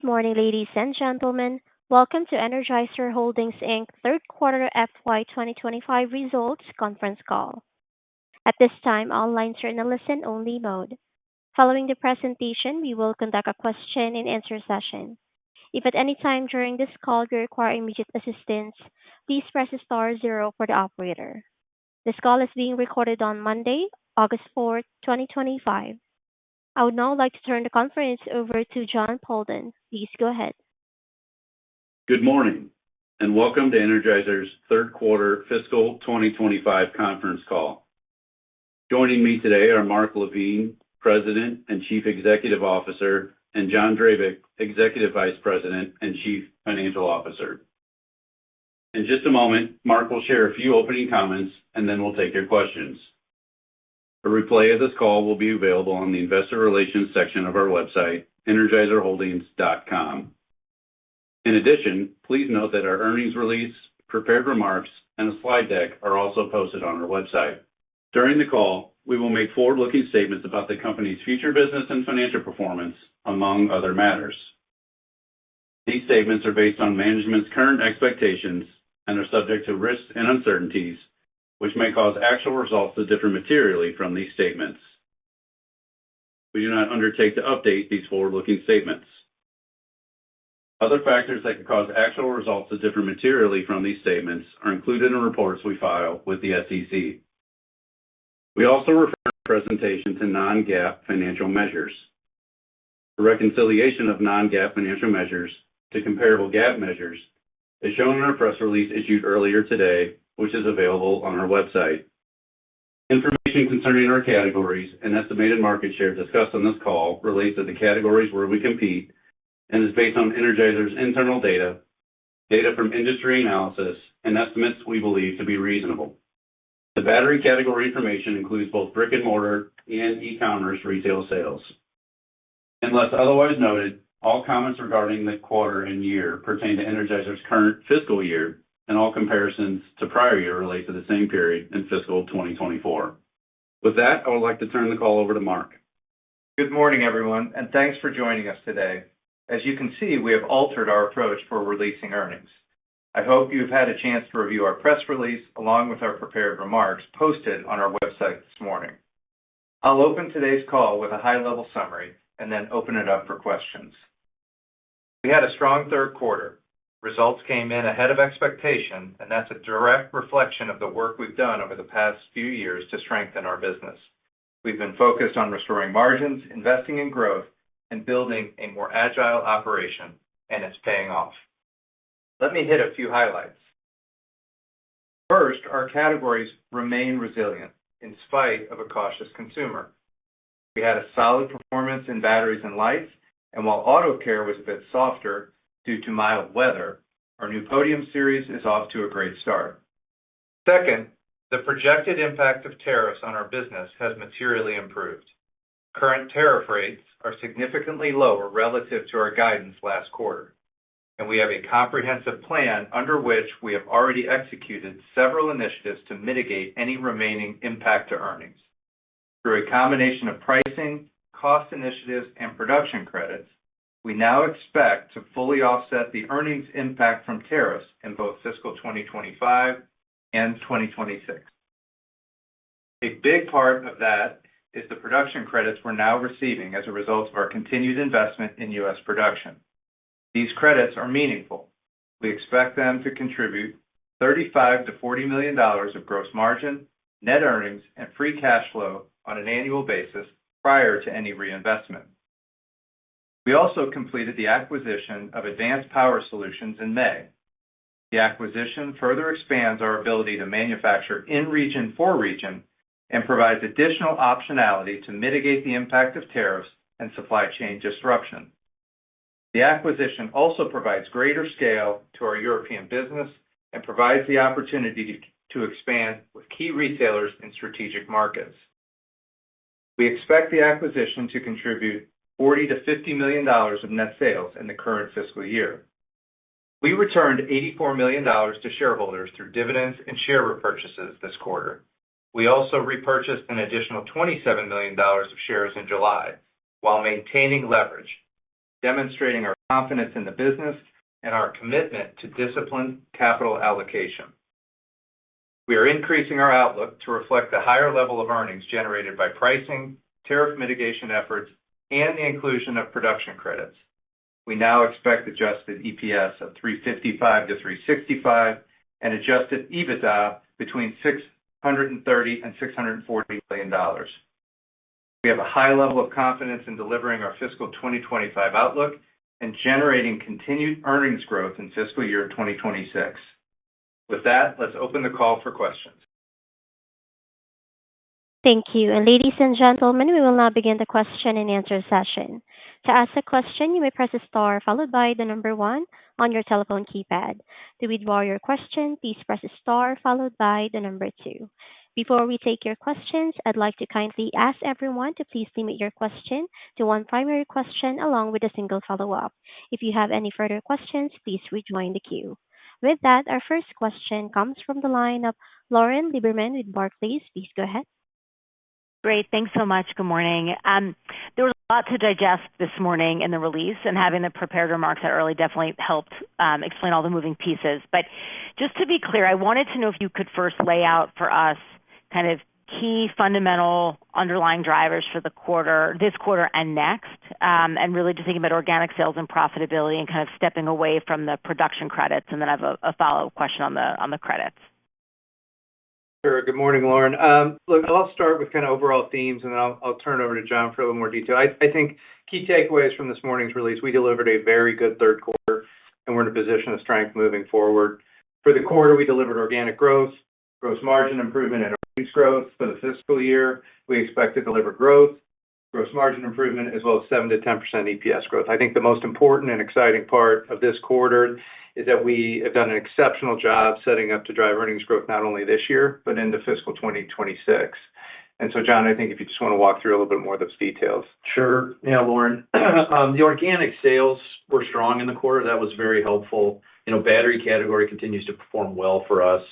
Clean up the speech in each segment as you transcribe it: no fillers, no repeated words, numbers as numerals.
Good morning, ladies and gentlemen. Welcome to Energizer Holdings Inc. third quarter FY 2025 results conference call. At this time, all lines are in a listen-only mode. Following the presentation, we will conduct a question-and-answer session. If at any time during this call you require immediate assistance, please press star zero for the operator. This call is being recorded on Monday, August 4th, 2025. I would now like to turn the conference over to John Polden. Please go ahead. Good morning, and welcome to Energizer's third quarter fiscal 2025 conference call. Joining me today are Mark LaVigne, President and Chief Executive Officer, and John Drabik, Executive Vice President and Chief Financial Officer. In just a moment, Mark will share a few opening comments, and then we'll take your questions. A replay of this call will be available on the Investor Relations section of our website, energizerholdings.com. In addition, please note that our earnings release, prepared remarks, and a slide deck are also posted on our website. During the call, we will make forward-looking statements about the company's future business and financial performance, among other matters. These statements are based on management's current expectations and are subject to risks and uncertainties, which may cause actual results to differ materially from these statements. We do not undertake to update these forward-looking statements. Other factors that could cause actual results to differ materially from these statements are included in reports we file with the SEC. We also refer the presentation to non-GAAP financial measures. The reconciliation of non-GAAP financial measures to comparable GAAP measures is shown in our press release issued earlier today, which is available on our website. Information concerning our categories and estimated market share discussed on this call relates to the categories where we compete and is based on Energizer's internal data from industry analysis, and estimates we believe to be reasonable. The battery category information includes both brick-and-mortar and e-commerce retail sales. Unless otherwise noted, all comments regarding the quarter and year pertain to Energizer's current fiscal year, and all comparisons to prior year relate to the same period in fiscal 2024. With that, I would like to turn the call over to Mark. Good morning, everyone, and thanks for joining us today. As you can see, we have altered our approach for releasing earnings. I hope you've had a chance to review our press release along with our prepared remarks posted on our website this morning. I'll open today's call with a high-level summary and then open it up for questions. We had a strong third quarter. Results came in ahead of expectation, and that's a direct reflection of the work we've done over the past few years to strengthen our business. We've been focused on restoring margins, investing in growth, and building a more agile operation, and it's paying off. Let me hit a few highlights. First, our categories remain resilient in spite of a cautious consumer. We had a solid performance in batteries and lights, and while auto care was a bit softer due to mild weather, our new Podium series is off to a great start. Second, the projected impact of tariffs on our business has materially improved. Current tariff rates are significantly lower relative to our guidance last quarter, and we have a comprehensive plan under which we have already executed several initiatives to mitigate any remaining impact to earnings. Through a combination of pricing, cost initiatives, and production credits, we now expect to fully offset the earnings impact from tariffs in both fiscal 2025 and 2026. A big part of that is the production credits we're now receiving as a result of our continued investment in U.S. production. These credits are meaningful. We expect them to contribute $35 to $40 million of gross margin, net earnings, and free cash flow on an annual basis prior to any reinvestment. We also completed the acquisition of Advanced Power Solutions in May. The acquisition further expands our ability to manufacture in region for region and provides additional optionality to mitigate the impact of tariffs and supply chain disruption. The acquisition also provides greater scale to our European business and provides the opportunity to expand with key retailers in strategic markets. We expect the acquisition to contribute $40 to $50 million of net sales in the current fiscal year. We returned $84 million to shareholders through dividends and share repurchases this quarter. We also repurchased an additional $27 million of shares in July while maintaining leverage, demonstrating our confidence in the business and our commitment to disciplined capital allocation. We are increasing our outlook to reflect the higher level of earnings generated by pricing, tariff mitigation efforts, and the inclusion of production credits. We now expect adjusted EPS of $3.55 to $3.65 and adjusted EBITDA between $630 and $640 million. We have a high level of confidence in delivering our fiscal 2025 outlook and generating continued earnings growth in fiscal year 2026. With that, let's open the call for questions. Thank you. And ladies and gentlemen, we will now begin the question and answer session. To ask a question, you may press a star followed by the number one on your telephone keypad. To withdraw your question, please press a star followed by the number two. Before we take your questions, I'd like to kindly ask everyone to please limit your question to one primary question along with a single follow-up. If you have any further questions, please rejoin the queue. With that, our first question comes from the line of Lauren Lieberman with Barclays. Please go ahead. Great. Thanks so much. Good morning. There was a lot to digest this morning in the release, and having the prepared remarks that early definitely helped explain all the moving pieces. But just to be clear, I wanted to know if you could first lay out for us kind of key fundamental underlying drivers for the quarter, this quarter and next, and really just thinking about organic sales and profitability and kind of stepping away from the production credits. And then I have a follow-up question on the credits. Sure. Good morning, Lauren. Look, I'll start with kind of overall themes, and then I'll turn it over to John for a little more detail. I think key takeaways from this morning's release: we delivered a very good third quarter, and we're in a position of strength moving forward. For the quarter, we delivered organic growth, gross margin improvement, and earnings growth. For the fiscal year, we expect to deliver growth, gross margin improvement, as well as 7 to 10% EPS growth. I think the most important and exciting part of this quarter is that we have done an exceptional job setting up to drive earnings growth not only this year, but into fiscal 2026. And so, John, I think if you just want to walk through a little bit more of those details. Sure. Yeah, Lauren. The organic sales were strong in the quarter. That was very helpful. Battery category continues to perform well for us.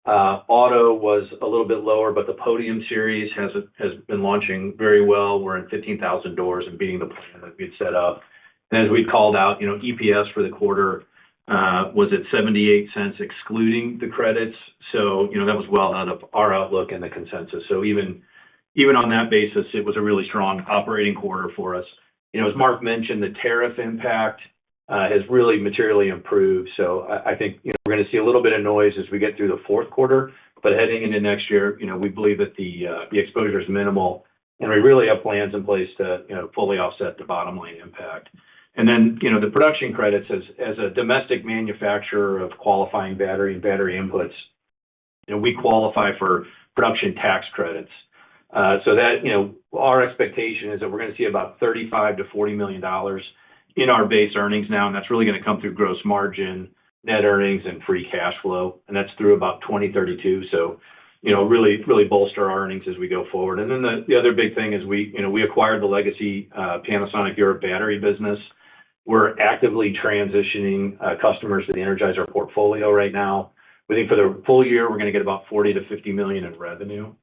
Auto was a little bit lower, but the Podium series has been launching very well. We're in 15,000 doors and beating the plan that we had set up. And as we called out, EPS for the quarter was at 78 cents, excluding the credits. So, that was well out of our outlook and the consensus. So even on that basis, it was a really strong operating quarter for us. As Mark mentioned, the tariff impact has really materially improved. So I think we're going to see a little bit of noise as we get through the fourth quarter. But heading into next year, we believe that the exposure is minimal, and we really have plans in place to fully offset the bottom line impact. And then, the production credits, as a domestic manufacturer of qualifying battery and battery inputs, we qualify for production tax credits. So that, our expectation is that we're going to see about $35 to $40 million in our base earnings now, and that's really going to come through gross margin, net earnings, and free cash flow. And that's through about 2032. So, really bolster our earnings as we go forward. And then the other big thing is we acquired the legacy Panasonic Europe battery business. We're actively transitioning customers to the Energizer portfolio right now. We think for the full year, we're going to get about $40 to $50 million in revenue.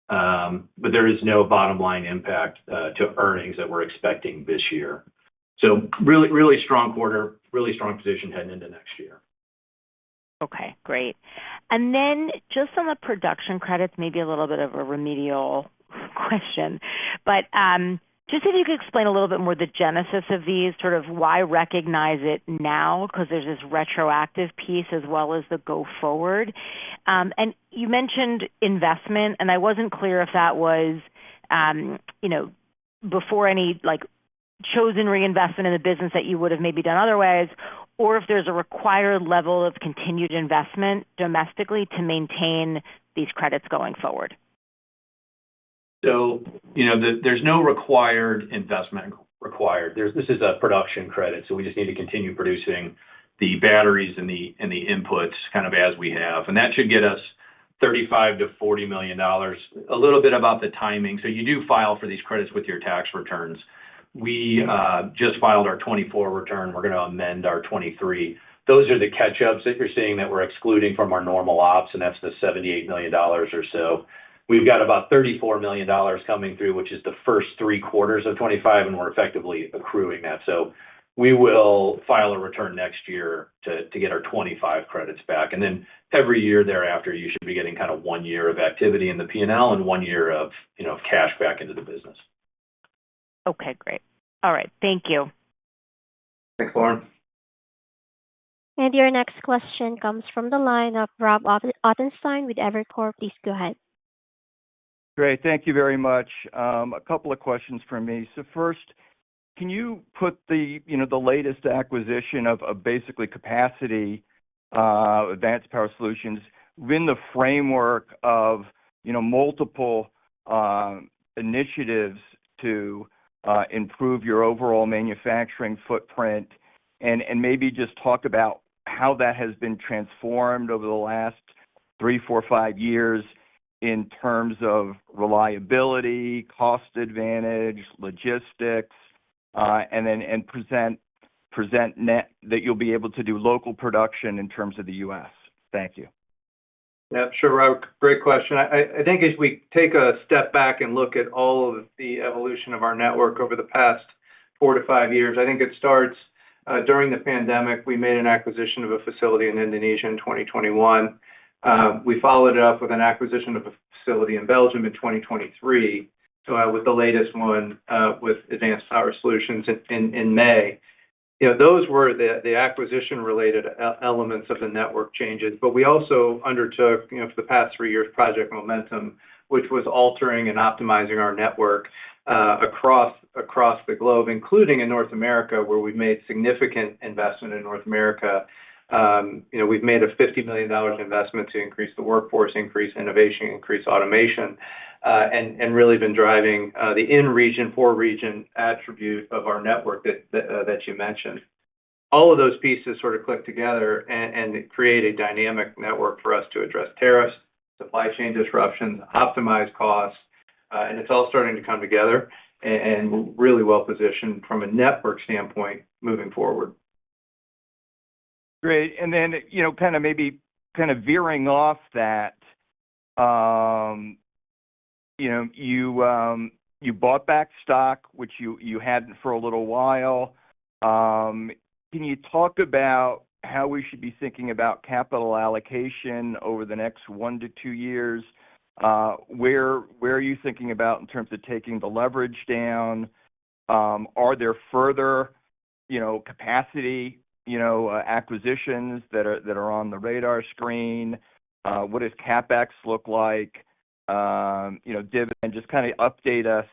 But there is no bottom line impact to earnings that we're expecting this year. So really, really strong quarter, really strong position heading into next year. Okay, great. And then just on the production credits, maybe a little bit of a remedial question, but just if you could explain a little bit more the genesis of these, sort of why recognize it now, because there's this retroactive piece as well as the go forward. And you mentioned investment, and I wasn't clear if that was, before any chosen reinvestment in the business that you would have maybe done otherwise, or if there's a required level of continued investment domestically to maintain these credits going forward. So, there's no required investment required. This is a production credit, so we just need to continue producing the batteries and the inputs kind of as we have. And that should get us $35 to $40 million. A little bit about the timing. So you do file for these credits with your tax returns. We just filed our 24 return. We're going to amend our 23. Those are the catch-ups that you're seeing that we're excluding from our normal ops, and that's the $78 million or so. We've got about $34 million coming through, which is the first 3 quarters of 25, and we're effectively accruing that. So we will file a return next year to get our 25 credits back. And then every year thereafter, you should be getting kind of 1 year of activity in the P&L and 1 year of, cash back into the business. Okay, great. All right. Thank you. Thanks, Lauren. And your next question comes from the line of Rob Ottenstein with Evercore. Please go ahead. Great. Thank you very much. A couple of questions from me. So first, can you put the latest acquisition of basically capacity, Advanced Power Solutions, within the framework of, multiple initiatives to improve your overall manufacturing footprint, and maybe just talk about how that has been transformed over the last 3, 4, 5 years in terms of reliability, cost advantage, logistics, and present net that you'll be able to do local production in terms of the U.S. Thank you. Yeah, sure, Rob. Great question. I think as we take a step back and look at all of the evolution of our network over the past 4 to 5 years, I think it starts during the pandemic. We made an acquisition of a facility in Indonesia in 2021. We followed it up with an acquisition of a facility in Belgium in 2023. With the latest one with Advanced Power Solutions in May. Those were the acquisition-related elements of the network changes. But we also undertook, for the past 3 years, Project Momentum, which was altering and optimizing our network across the globe, including in North America, where we've made significant investment in North America. We've made a $50 million investment to increase the workforce, increase innovation, increase automation, and really been driving the in-region, for-region attribute of our network that you mentioned. All of those pieces sort of click together and create a dynamic network for us to address tariffs, supply chain disruptions, optimize costs, and it's all starting to come together and we're really well positioned from a network standpoint moving forward. Great. And then, kind of veering off that, you bought back stock, which you hadn't for a little while. Can you talk about how we should be thinking about capital allocation over the next 1 to 2 years? Where are you thinking about in terms of taking the leverage down? Are there further, capacity, acquisitions that are on the radar screen? What does CapEx look like? Dividend, just kind of update us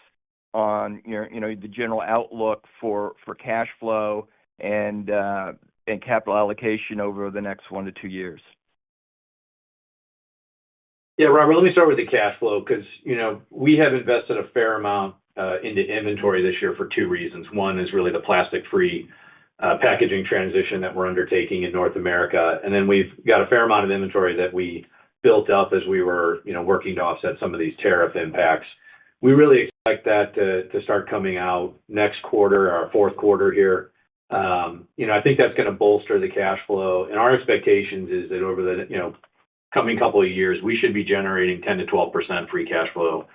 on the general outlook for cash flow and capital allocation over the next 1 to 2 years. Yeah, Robert, let me start with the cash flow because, we have invested a fair amount into inventory this year for 2 reasons. One is really the plastic-free packaging transition that we're undertaking in North America. And then we've got a fair amount of inventory that we built up as we were, working to offset some of these tariff impacts. We really expect that to start coming out next quarter, our fourth quarter here. I think that's going to bolster the cash flow. And our expectations is that over the, coming couple of years, we should be generating 10 to 12% free cash flow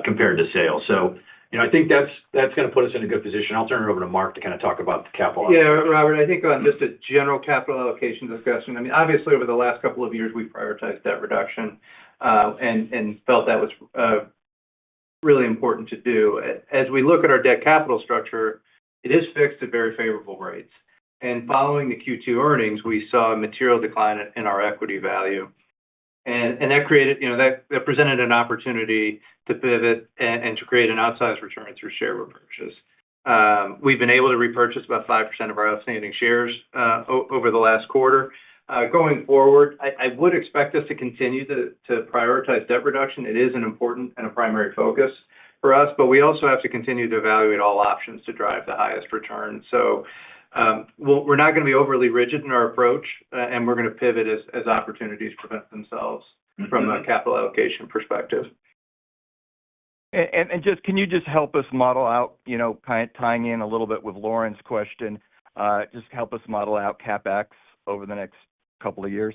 compared to sales. So, I think that's going to put us in a good position. I'll turn it over to Mark to kind of talk about the capital. Yeah, Robert, I think on just a general capital allocation discussion, obviously over the last couple of years, we've prioritized debt reduction and felt that was really important to do. As we look at our debt capital structure, it is fixed at very favorable rates. And following the Q2 earnings, we saw a material decline in our equity value. And that created, that presented an opportunity to pivot and to create an outsized return through share repurchase. We've been able to repurchase about 5% of our outstanding shares over the last quarter. Going forward, I would expect us to continue to prioritize debt reduction. It is an important and a primary focus for us, but we also have to continue to evaluate all options to drive the highest return. So we're not going to be overly rigid in our approach, and we're going to pivot as opportunities present themselves from a capital allocation perspective. And can you just help us model out, kind of tying in a little bit with Lauren's question, just help us model out CapEx over the next couple of years?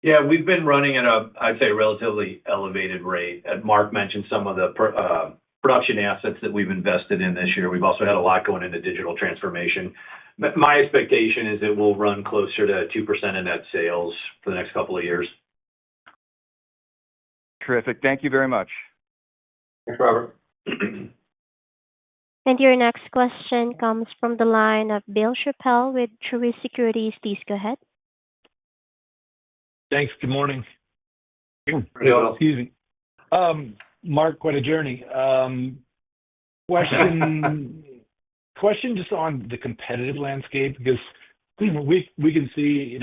Yeah, we've been running at I'd say, relatively elevated rate. Mark mentioned some of the production assets that we've invested in this year. We've also had a lot going into digital transformation. My expectation is it will run closer to 2% of net sales for the next couple of years. Terrific. Thank you very much. Thanks, Robert. And your next question comes from the line of Bill Chappell with Truist Securities. Please go ahead. Thanks. Good morning. Bill. Excuse me. Mark, quite a journey. Question just on the competitive landscape, because we can see,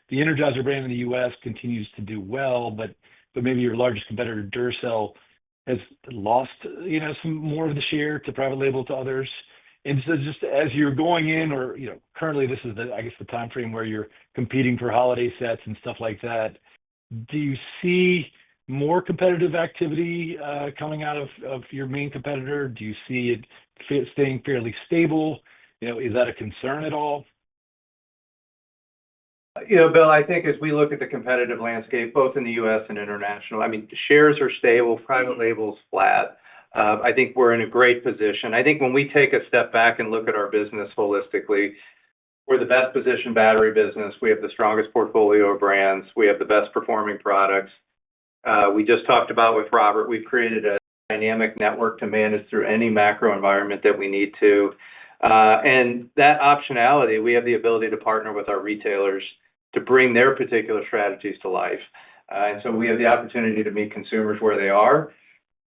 the Energizer brand in the U.S. continues to do well, but maybe your largest competitor, Duracell, has lost, some more of the share to private label to others. And so just as you're going in, or, currently this is the time frame where you're competing for holiday sets and stuff like that, do you see more competitive activity coming out of your main competitor? Do you see it staying fairly stable? Is that a concern at all? Bill, I think as we look at the competitive landscape, both in the U.S. and international, shares are stable, private label's flat. I think we're in a great position. I think when we take a step back and look at our business holistically, we're the best positioned battery business. We have the strongest portfolio of brands. We have the best performing products. We just talked about with Robert, we've created a dynamic network to manage through any macro environment that we need to. And that optionality, we have the ability to partner with our retailers to bring their particular strategies to life. And so we have the opportunity to meet consumers where they are.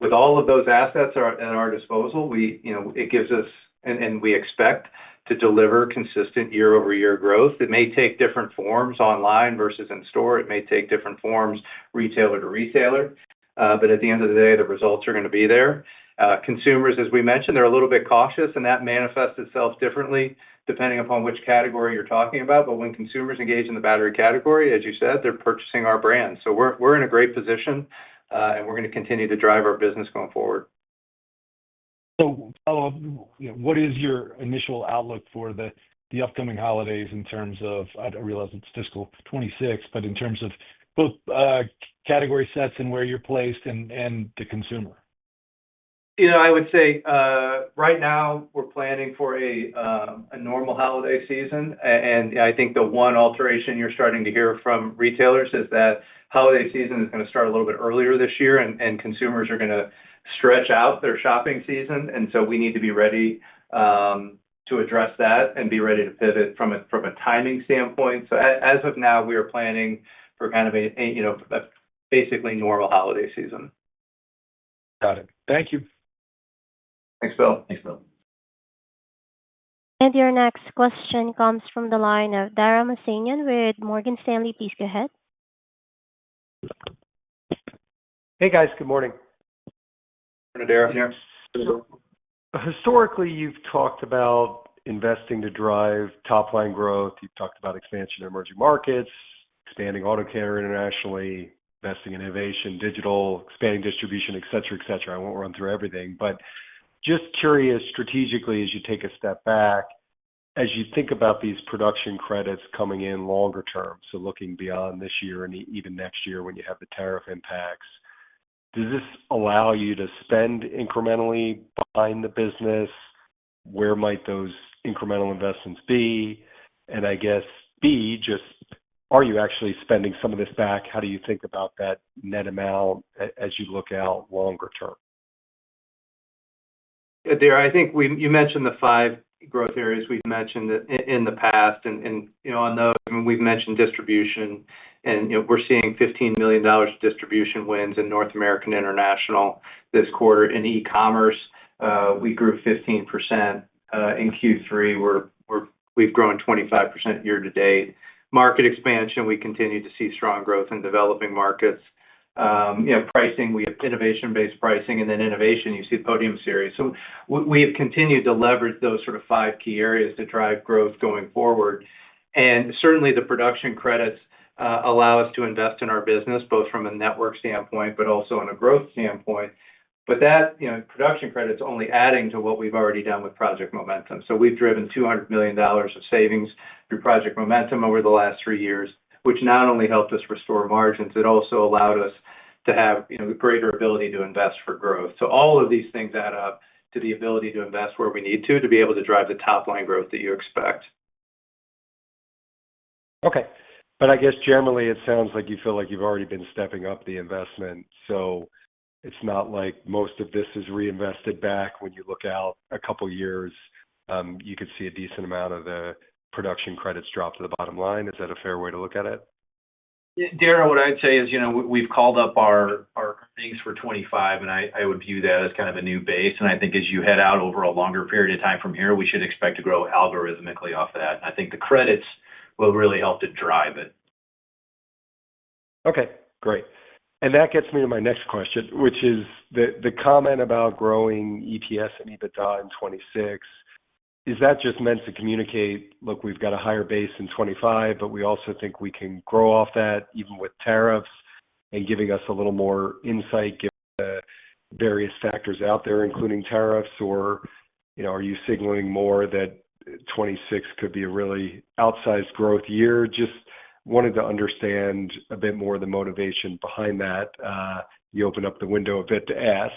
With all of those assets at our disposal, it gives us, and we expect to deliver consistent year-over-year growth. It may take different forms online versus in store. It may take different forms retailer to retailer. But at the end of the day, the results are going to be there. Consumers, as we mentioned, they're a little bit cautious, and that manifests itself differently depending upon which category you're talking about. But when consumers engage in the battery category, as you said, they're purchasing our brand. So we're in a great position, and we're going to continue to drive our business going forward. So, what is your initial outlook for the upcoming holidays in terms of, I realize it's fiscal 26, but in terms of both category sets and where you're placed and the consumer? I would say right now we're planning for a normal holiday season. And I think the one alteration you're starting to hear from retailers is that holiday season is going to start a little bit earlier this year, and consumers are going to stretch out their shopping season. And so we need to be ready to address that and be ready to pivot from a timing standpoint. So as of now, we are planning for kind of a basically normal holiday season. Got it. Thank you. Thanks, Bill. Thanks, Bill. And your next question comes from the line of Dara Mohsenian with Morgan Stanley. Please go ahead. Hey, guys. Good morning. Morning, Dara. Historically, you've talked about investing to drive top-line growth. You've talked about expansion in emerging markets, expanding auto care internationally, investing in innovation, digital, expanding distribution, et cetera, et cetera. I won't run through everything, but just curious strategically as you take a step back, as you think about these production credits coming in longer term, so looking beyond this year and even next year when you have the tariff impacts, does this allow you to spend incrementally behind the business? Where might those incremental investments be? And I guess, B, just are you actually spending some of this back? How do you think about that net amount as you look out longer term? Dara, I think you mentioned the 5 growth areas we've mentioned in the past, and on those, we've mentioned distribution, and we're seeing $15 million distribution wins in North American International this quarter. In e-commerce, we grew 15% in Q3. We've grown 25% year to date. Market expansion, we continue to see strong growth in developing markets. Pricing, we have innovation-based pricing, and then innovation, you see Podium Series. So we have continued to leverage those sort of 5 key areas to drive growth going forward. And certainly the production credits allow us to invest in our business, both from a network standpoint, but also on a growth standpoint. But that, production credits only adding to what we've already done with Project Momentum. So we've driven $200 million of savings through Project Momentum over the last 3 years, which not only helped us restore margins, it also allowed us to have, greater ability to invest for growth. So all of these things add up to the ability to invest where we need to be able to drive the top line growth that you expect. Okay. But I guess generally it sounds like you feel like you've already been stepping up the investment. So it's not like most of this is reinvested back. When you look out a couple years, you could see a decent amount of the production credits drop to the bottom line. Is that a fair way to look at it? Dara, what I'd say is, we've called up our earnings for 25, and I would view that as kind of a new base. And I think as you head out over a longer period of time from here, we should expect to grow algorithmically off that. And I think the credits will really help to drive it. Okay, great. And that gets me to my next question, which is the comment about growing EPS and EBITDA in 26. Is that just meant to communicate, look, we've got a higher base in 25, but we also think we can grow off that even with tariffs, and giving us a little more insight given the various factors out there, including tariffs? Or, are you signaling more that 26 could be a really outsized growth year? Just wanted to understand a bit more the motivation behind that. You open up the window a bit to ask.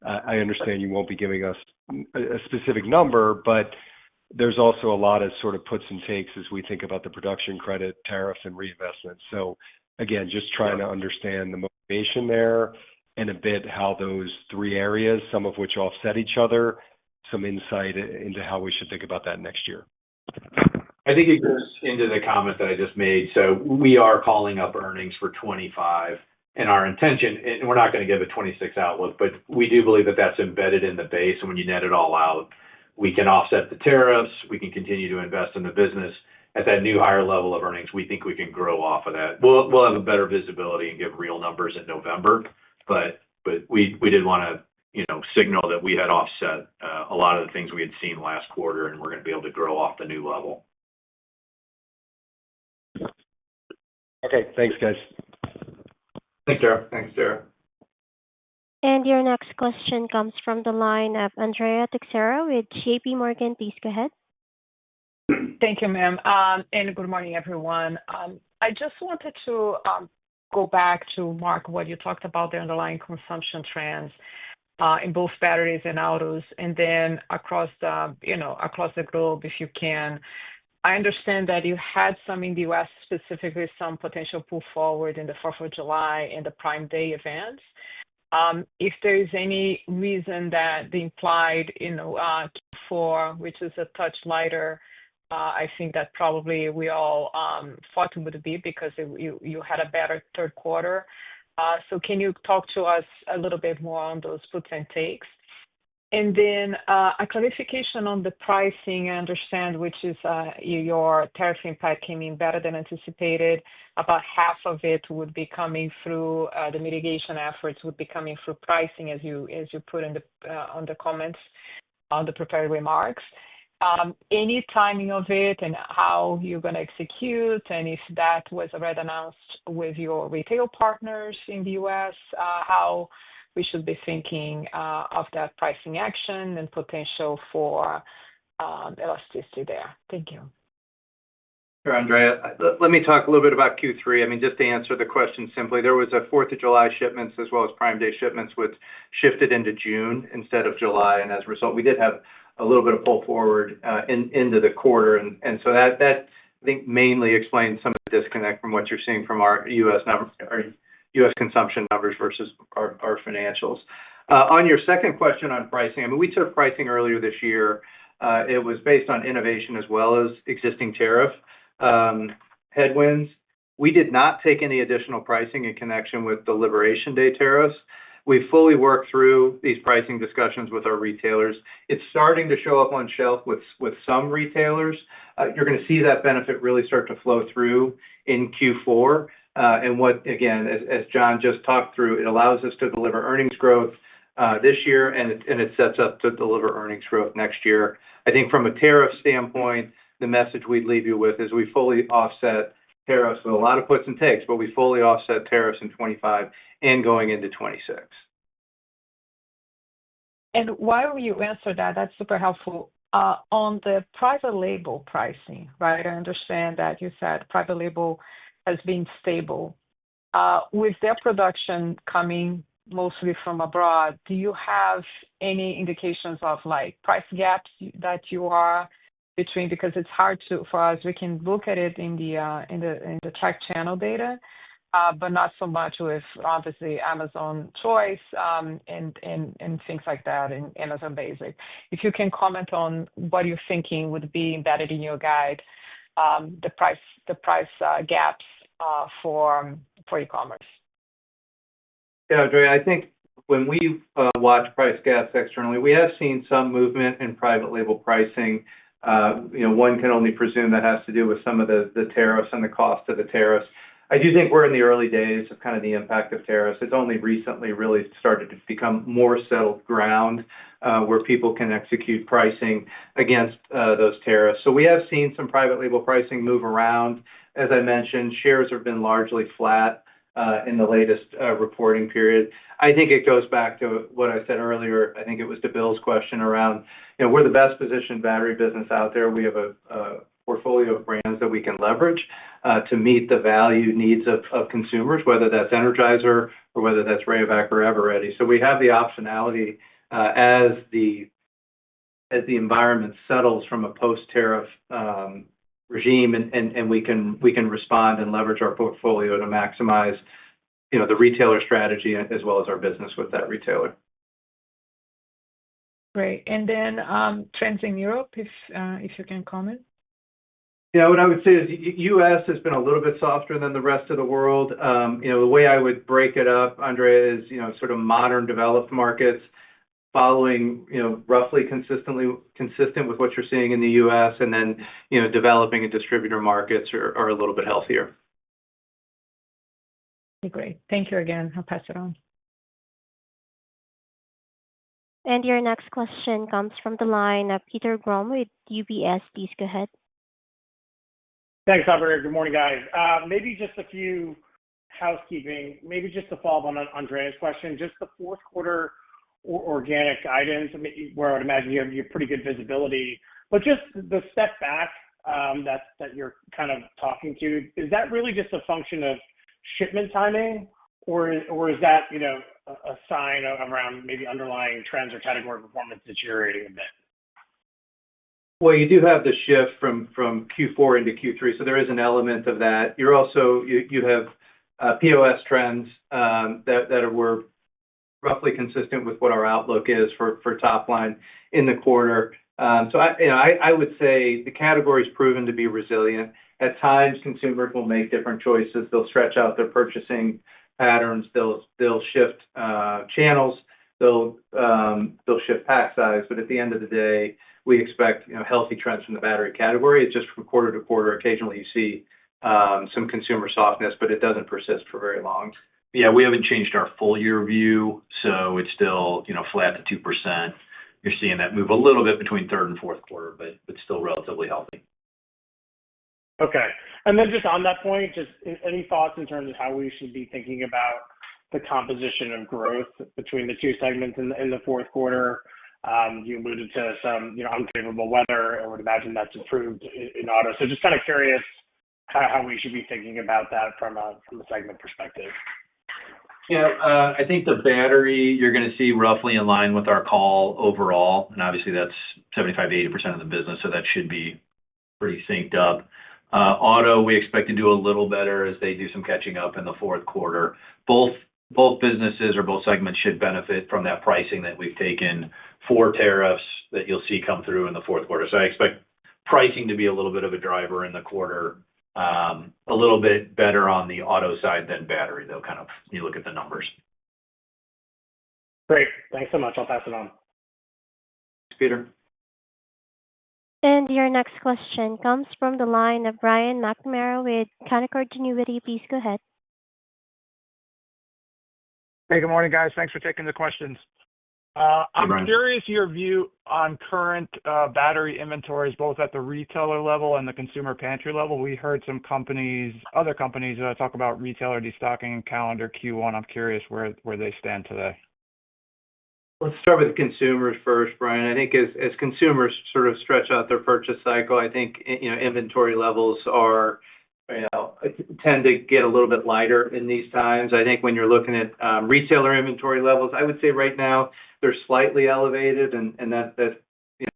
I understand you won't be giving us a specific number, but there's also a lot of sort of puts and takes as we think about the production credit, tariffs, and reinvestment. So again, just trying to understand the motivation there and a bit how those three areas, some of which offset each other, some insight into how we should think about that next year. I think it goes into the comment that I just made. So we are calling up earnings for 25, and our intention, and we're not going to give a 26 outlook, but we do believe that that's embedded in the base. And when you net it all out, we can offset the tariffs. We can continue to invest in the business at that new higher level of earnings. We think we can grow off of that. We'll have a better visibility and give real numbers in November, but we did want to, signal that we had offset a lot of the things we had seen last quarter, and we're going to be able to grow off the new level. Okay, thanks, guys. Thanks, Dara. Thanks, Dara. And your next question comes from the line of Andrea Teixeira with JP Morgan. Please go ahead. Thank you, ma'am. And good morning, everyone. I just wanted to go back to, Mark, what you talked about, the underlying consumption trends in both batteries and autos, and then across the globe, if you can. I understand that you had some in the U.S., specifically some potential pull forward in the 4th of July and the Prime Day events. If there is any reason that the implied, Q4, which is a touch lighter, I think that probably we all thought it would be because you had a better third quarter. So can you talk to us a little bit more on those puts and takes? And then a clarification on the pricing, I understand, which is your tariff impact came in better than anticipated. About half of it would be coming through the mitigation efforts, would be coming through pricing, as you put in on the comments on the prepared remarks. Any timing of it and how you're going to execute, and if that was already announced with your retail partners in the U.S., how we should be thinking of that pricing action and potential for elasticity there. Thank you. Sure, Andrea. Let me talk a little bit about Q3. I mean, just to answer the question simply, there was a 4th of July shipments as well as Prime Day shipments, which shifted into June instead of July. And as a result, we did have a little bit of pull forward into the quarter. And so that I think mainly explains some of the disconnect from what you're seeing from our U.S. numbers, our U.S. consumption numbers versus our financials. On your second question on pricing, I mean, we took pricing earlier this year. It was based on innovation as well as existing tariff headwinds. We did not take any additional pricing in connection with the Liberation Day tariffs. We fully worked through these pricing discussions with our retailers. It's starting to show up on shelf with some retailers. You're going to see that benefit really start to flow through in Q4. And what, again, as John just talked through, it allows us to deliver earnings growth this year, and it sets up to deliver earnings growth next year. I think from a tariff standpoint, the message we'd leave you with is we fully offset tariffs with a lot of puts and takes, but we fully offset tariffs in 25 and going into 26. And while you answer that, that's super helpful. On the private label pricing, right? I understand that you said private label has been stable. With their production coming mostly from abroad, do you have any indications of price gaps that you are between? Because it's hard for us. We can look at it in the track channel data, but not so much with obviously Amazon Choice and things like that, and Amazon Basic. If you can comment on what you're thinking would be embedded in your guide, the price gaps for e-commerce. Yeah, Andrea, I think when we watch price gaps externally, we have seen some movement in private label pricing. One can only presume that has to do with some of the tariffs and the cost of the tariffs. I do think we're in the early days of kind of the impact of tariffs. It's only recently really started to become more settled ground where people can execute pricing against those tariffs. So we have seen some private label pricing move around. As I mentioned, shares have been largely flat in the latest reporting period. I think it goes back to what I said earlier. I think it was to Bill's question around, we're the best positioned battery business out there. We have a portfolio of brands that we can leverage to meet the value needs of consumers, whether that's Energizer or whether that's Rayovac or Eveready. So we have the optionality as the environment settles from a post-tariff regime, and we can respond and leverage our portfolio to maximize, the retailer strategy as well as our business with that retailer. Great. And then trends in Europe, if you can comment. Yeah, what I would say is U.S. has been a little bit softer than the rest of the world. The way I would break it up, Andrea, is sort of modern developed markets following roughly consistent with what you're seeing in the U.S. and then developing and distributor markets are a little bit healthier. Okay, great. Thank you again. I'll pass it on. And your next question comes from the line of Peter Grom with UBS. Please go ahead. Thanks, operator. Good morning, guys. Maybe just a few housekeeping, maybe just to follow up on Andrea's question, just the fourth quarter organic guidance, where I would imagine you have pretty good visibility, but just the step back that you're kind of talking to, is that really just a function of shipment timing, or is that a sign around maybe underlying trends or category performance deteriorating a bit? Well, you do have the shift from Q4 into Q3, so there is an element of that. You have POS trends that were roughly consistent with what our outlook is for top line in the quarter. So I would say the category's proven to be resilient. At times, consumers will make different choices. They'll stretch out their purchasing patterns. They'll shift channels. They'll shift pack size. But at the end of the day, we expect healthy trends from the battery category. It's just from quarter to quarter. Occasionally, you see some consumer softness, but it doesn't persist for very long. Yeah, we haven't changed our full year view, so it's still flat to 2%. You're seeing that move a little bit between third and fourth quarter, but still relatively healthy. Okay. And then just on that point, just any thoughts in terms of how we should be thinking about the composition of growth between the two segments in the fourth quarter? You alluded to some unfavorable weather. I would imagine that's improved in auto. So just kind of curious how we should be thinking about that from a segment perspective. Yeah, I think the battery you're going to see roughly in line with our call overall, and obviously that's 75-80% of the business, so that should be pretty synced up. Auto, we expect to do a little better as they do some catching up in the fourth quarter. Both businesses or both segments should benefit from that pricing that we've taken for tariffs that you'll see come through in the fourth quarter. So I expect pricing to be a little bit of a driver in the quarter, a little bit better on the auto side than battery, though, kind of, you look at the numbers. Great. Thanks so much. I'll pass it on. Thanks, Peter. And your next question comes from the line of Brian McNamara with Canaccord Genuity. Please go ahead. Hey, good morning, guys. Thanks for taking the questions. I'm curious your view on current battery inventories, both at the retailer level and the consumer pantry level. We heard some other companies talk about retailer destocking in calendar Q1. I'm curious where they stand today. Let's start with consumers first, Brian. I think as consumers sort of stretch out their purchase cycle, I think inventory levels are tend to get a little bit lighter in these times. I think when you're looking at retailer inventory levels, I would say right now they're slightly elevated, and that if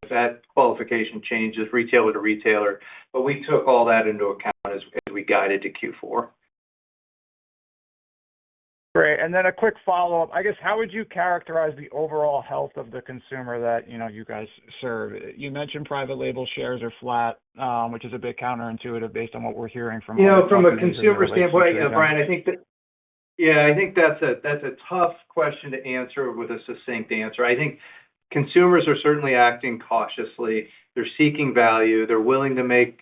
that qualification changes retailer to retailer, but we took all that into account as we guided to Q4. Great. And then a quick follow-up. I guess, how would you characterize the overall health of the consumer that, you guys serve? You mentioned private label shares are flat, which is a bit counterintuitive based on what we're hearing from from a consumer standpoint, Brian, I think that's a tough question to answer with a succinct answer. I think consumers are certainly acting cautiously. They're seeking value. They're willing to make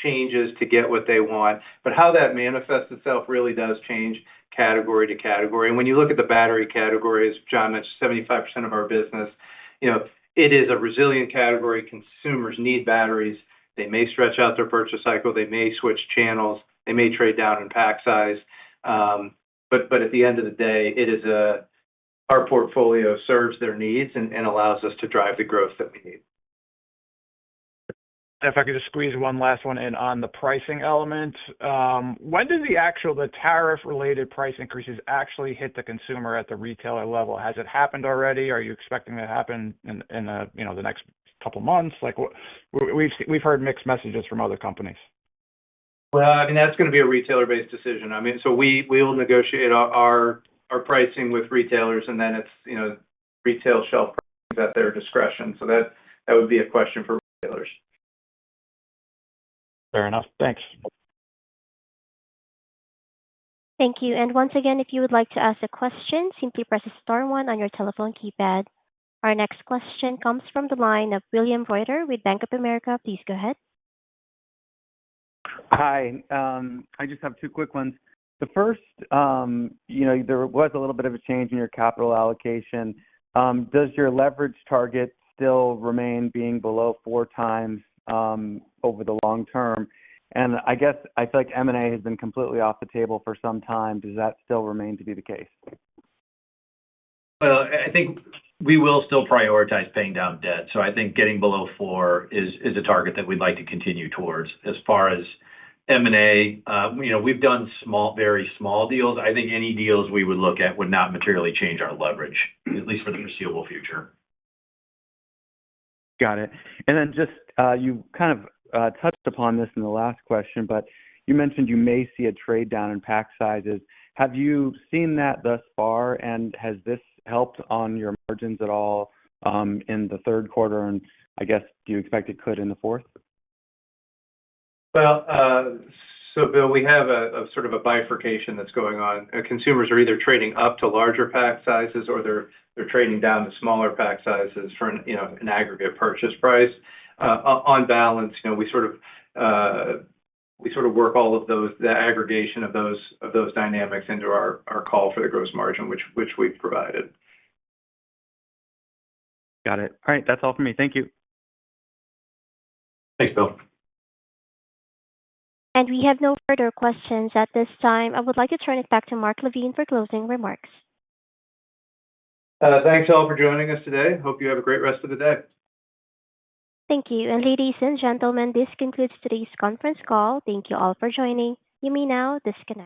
changes to get what they want. But how that manifests itself really does change category to category. And when you look at the battery category, as John mentioned, 75% of our business, it is a resilient category. Consumers need batteries. They may stretch out their purchase cycle. They may switch channels. They may trade down in pack size. But at the end of the day, our portfolio serves their needs and allows us to drive the growth that we need. If I could just squeeze one last one in on the pricing element, when do the tariff-related price increases actually hit the consumer at the retailer level? Has it happened already? Are you expecting that to happen in the next couple months? We've heard mixed messages from other companies. Well, that's going to be a retailer-based decision. So we will negotiate our pricing with retailers, and then it's retail shelf pricing at their discretion. So that would be a question for retailers. Fair enough. Thanks. Thank you. And once again, if you would like to ask a question, simply press star one on your telephone keypad. Our next question comes from the line of William Reuter with Bank of America. Please go ahead. Hi. I just have two quick ones. The first, there was a little bit of a change in your capital allocation. Does your leverage target still remain being below 4x over the long term? And I guess I feel like M&A has been completely off the table for some time. Does that still remain to be the case? Well, I think we will still prioritize paying down debt. So I think getting below 4 is a target that we'd like to continue towards. As far as M&A, we've done very small deals. I think any deals we would look at would not materially change our leverage, at least for the foreseeable future. Got it. And then just you kind of touched upon this in the last question, but you mentioned you may see a trade down in pack sizes. Have you seen that thus far, and has this helped on your margins at all in the third quarter? And I guess, do you expect it could in the fourth? Well, so Bill, we have a sort of a bifurcation that's going on. Consumers are either trading up to larger pack sizes, or they're trading down to smaller pack sizes for an aggregate purchase price. On balance, we sort of work all of the aggregation of those dynamics into our call for the gross margin, which we've provided. Got it. All right, that's all for me. Thank you. Thanks, Bill. And we have no further questions at this time. I would like to turn it back to Mark Levine for closing remarks. Thanks all for joining us today. Hope you have a great rest of the day. Thank you. And ladies and gentlemen, this concludes today's conference call. Thank you all for joining. You may now disconnect.